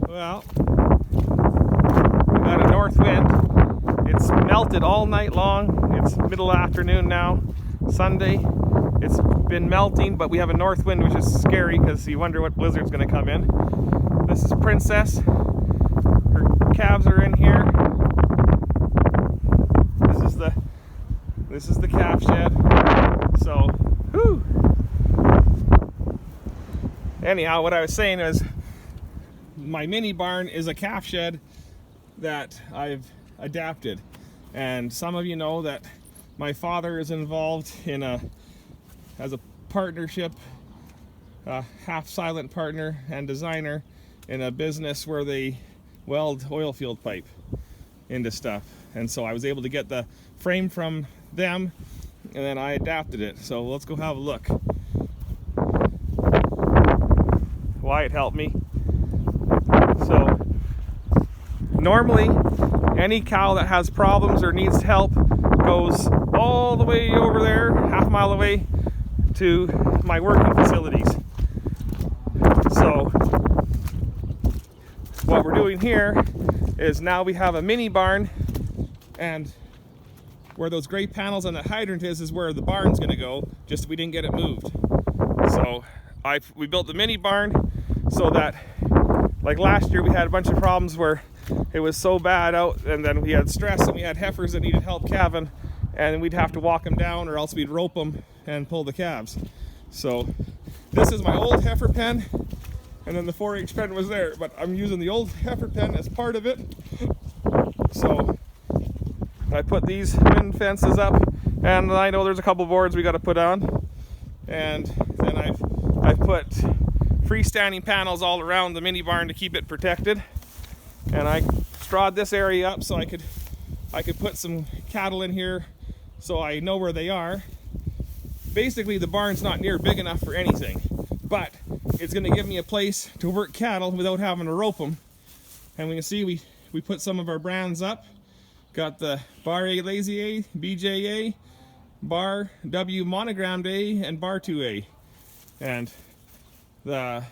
Well, we got a north wind. It's melted all night long. It's middle afternoon now, Sunday. It's been melting, but we have a north wind, which is scary because you wonder what blizzard's going to come in. This is Princess. Her calves are in here. This is the calf shed. So, whew. Anyhow, what I was saying is my mini barn is a calf shed that I've adapted. And some of you know that my father is involved in as a partnership, half silent partner and designer in a business where they weld oil field pipe into stuff. And so I was able to get the frame from them, and then I adapted it. So let's go have a look. Wyatt helped me. So normally any cow that has problems or needs help goes all the way over there, half a mile away, to my working facilities. So what we're doing here is now we have a mini barn, and where those gray panels on that hydrant is where the barn's going to go, just we didn't get it moved. So we built the mini barn so that, like last year we had a bunch of problems where it was so bad out, and then we had stress and we had heifers that needed help calving, and we'd have to walk them down or else we'd rope them and pull the calves. So this is my old heifer pen, and then the 4-H pen was there, but I'm using the old heifer pen as part of it. So I put these wind fences up, and I know there's a couple boards we got to put on, and then I've put freestanding panels all around the mini barn to keep it protected, and I strawed this area up so I could put some cattle in here so I know where they are. Basically the barn's not near big enough for anything, but it's going to give me a place to work cattle without having to rope them. And we can see we put some of our brands up. Got the Bar A Lazy A, BJA, Bar W Monogrammed A, and Bar 2A. And the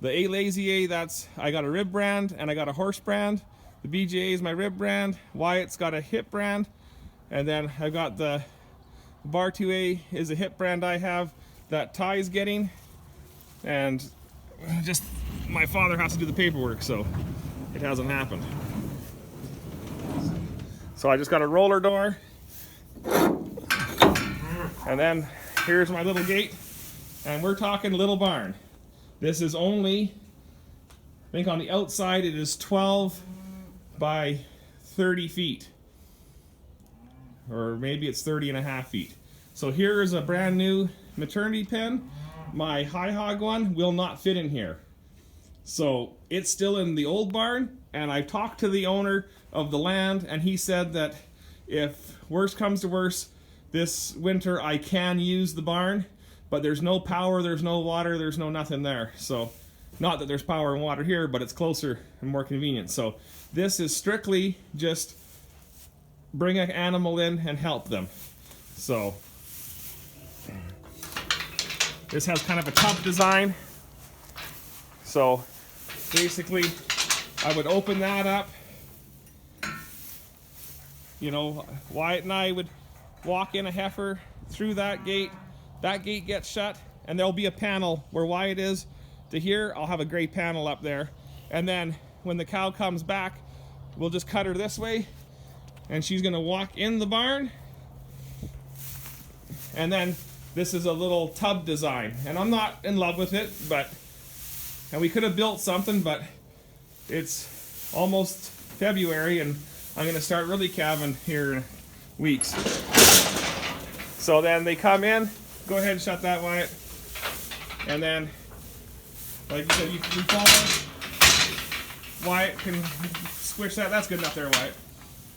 A Lazy A, I got a rib brand and I got a horse brand. The BJA is my rib brand. Wyatt's got a hip brand. And then I've got the Bar 2A is a hip brand I have that Ty's getting. And just my father has to do the paperwork, so it hasn't happened. So I just got a roller door, and then here's my little gate, and we're talking little barn. This is only, I think on the outside it is 12 by 30 feet, or maybe it's 30.5 feet. So here is a brand new maternity pen. My high hog one will not fit in here. So it's still in the old barn, and I talked to the owner of the land, and he said that if worse comes to worse, this winter I can use the barn, but there's no power, there's no water, there's no nothing there. So not that there's power and water here, but it's closer and more convenient. So this is strictly just bring an animal in and help them. So this has kind of a tub design. So basically I would open that up. You know, Wyatt and I would walk in a heifer through that gate gets shut, and there'll be a panel where Wyatt is to here. I'll have a gray panel up there, and then when the cow comes back, we'll just cut her this way, and she's gonna walk in the barn. And then this is a little tub design, and I'm not in love with it, and we could have built something, but it's almost February, and I'm going to start really calving here in weeks. So then they come in. Go ahead and shut that, Wyatt. And then, like you said, you follow. Wyatt can squish that. That's good enough there, Wyatt.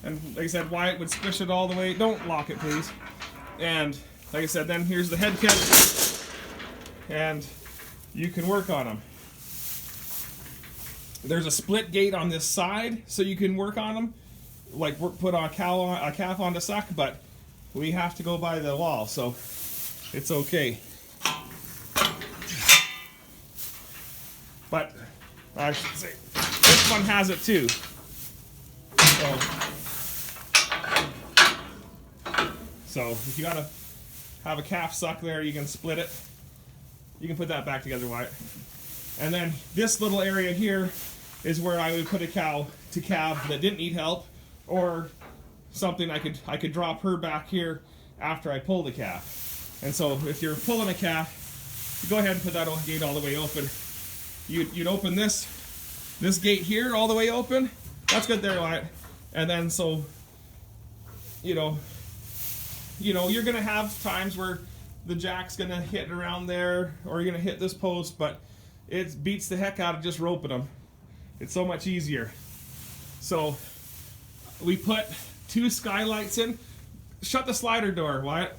And like I said, Wyatt would squish it all the way. Don't lock it, please. And like I said, then here's the head catch. And you can work on them. There's a split gate on this side, so you can work on them. Like put a calf on to suck, but we have to go by the wall, so it's okay. But I should say one has it too. So if you gotta have a calf suck there, you can split it. You can put that back together, Wyatt. And then this little area here is where I would put a cow to calve that didn't need help, or something I could drop her back here after I pull the calf. And so if you're pulling a calf, you go ahead and put that gate all the way open. You'd open this gate here all the way open. That's good there, Wyatt. And then so you're gonna have times where the jack's gonna hit around there, or you're gonna hit this post, but it beats the heck out of just roping them. It's so much easier. So we put 2 skylights in. Shut the slider door, Wyatt.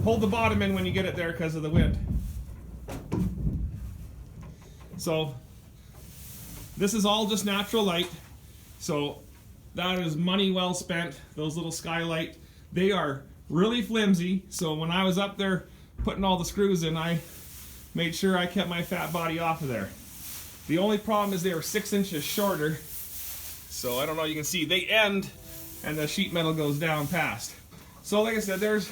Hold the bottom in when you get it there because of the wind. So this is all just natural light. So that is money well spent. Those little skylight, they are really flimsy. So when I was up there putting all the screws in, I made sure I kept my fat body off of there. The only problem is they were 6 inches shorter. So I don't know, you can see they end and the sheet metal goes down past. So like I said, there's,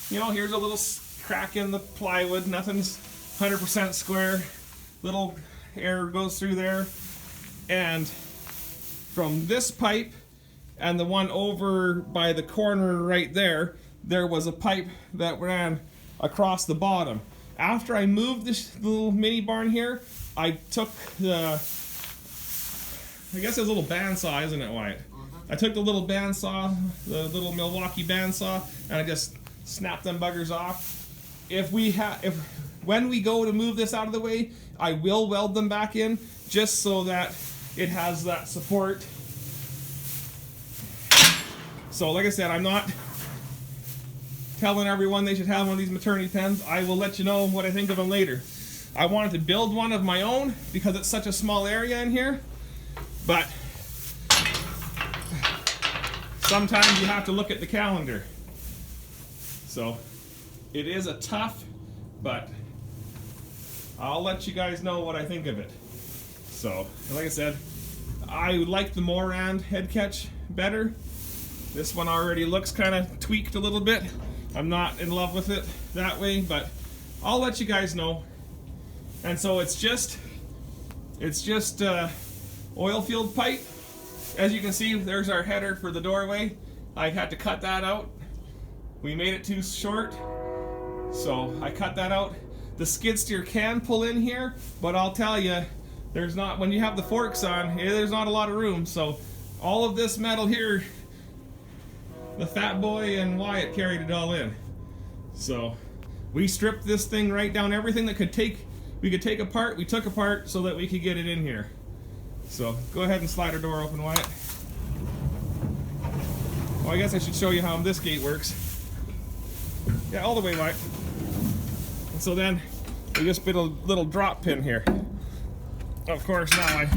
here's a little crack in the plywood. Nothing's 100% square. Little air goes through there. And from this pipe and the one over by the corner right there, there was a pipe that ran across the bottom. After I moved this little mini barn here, I took the, I guess it's a little bandsaw, isn't it, Wyatt? I took the little bandsaw, the little Milwaukee bandsaw, and I just snapped them buggers off. When we go to move this out of the way, I will weld them back in, just so that it has that support. So like I said, I'm not telling everyone they should have one of these maternity pens. I will let you know what I think of them later. I wanted to build one of my own because it's such a small area in here, but sometimes you have to look at the calendar. So it is a tough, but I'll let you guys know what I think of it. So like I said, I like the Morand head catch better. This one already looks kind of tweaked a little bit. I'm not in love with it that way, but I'll let you guys know. And so it's just oil field pipe. As you can see, there's our header for the doorway. I had to cut that out. We made it too short, so I cut that out. The skid steer can pull in here, but I'll tell you, there's not, when you have the forks on, there's not a lot of room. So all of this metal here, the fat boy and Wyatt carried it all in. So we stripped this thing right down. Everything that we could take apart, we took apart so that we could get it in here. So go ahead and slide our door open, Wyatt. Well, I guess I should show you how this gate works. Yeah, all the way, Wyatt. And so then we just put a little drop pin here. Of course, now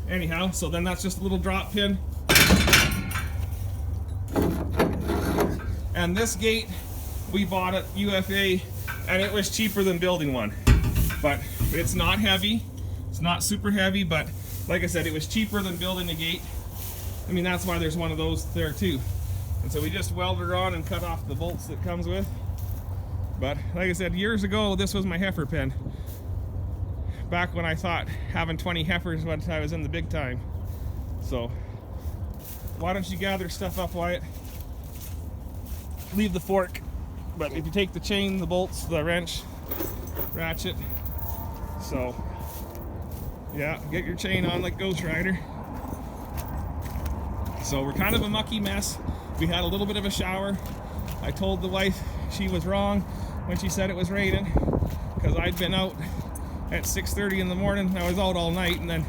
anyhow, so then that's just a little drop pin. And this gate we bought at UFA, and it was cheaper than building one. But it's not heavy. It's not super heavy, but like I said, it was cheaper than building a gate. I mean, that's why there's one of those there too. And so we just welded her on and cut off the bolts that comes with. But like I said, years ago, this was my heifer pen. Back when I thought having 20 heifers when I was in the big time. So why don't you gather stuff up, Wyatt? Leave the fork, but if you take the chain, the bolts, the wrench, ratchet, so yeah, get your chain on like Ghost Rider. So we're kind of a mucky mess. We had a little bit of a shower. I told the wife she was wrong when she said it was raining, because I'd been out at 6:30 in the morning. I was out all night, and then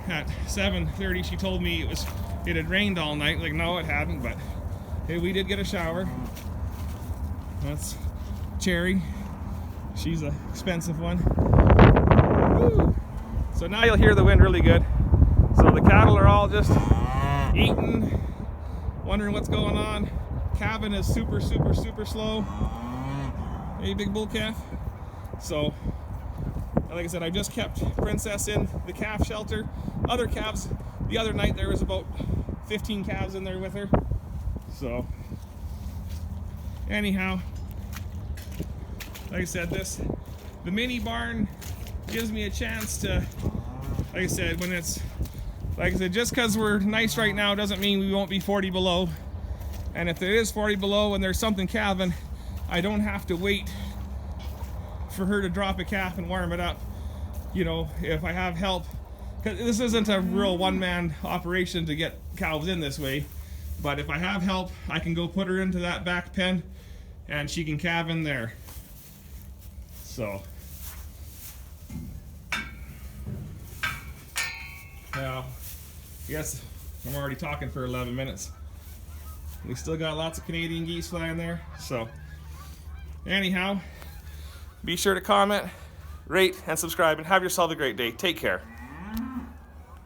at 7:30 she told me it had rained all night. Like, no, it hadn't, but hey, we did get a shower. That's Cherry. She's an expensive one. Woo. So now you'll hear the wind really good. So the cattle are all just eating, wondering what's going on. Calving is super, super, super slow. Hey, big bull calf. So, like I said, I just kept Princess in the calf shelter. Other calves, the other night there was about 15 calves in there with her. So, anyhow, like I said, the mini barn gives me a chance to, like I said, just because we're nice right now doesn't mean we won't be 40 below. And if it is 40 below and there's something calving, I don't have to wait for her to drop a calf and warm it up. You know, if I have help, because this isn't a real one-man operation to get calves in this way, but if I have help, I can go put her into that back pen and she can calve in there. So now, I guess I'm already talking for 11 minutes. We still got lots of Canadian geese flying there. So anyhow, be sure to comment, rate, and subscribe, and have yourself a great day. Take care.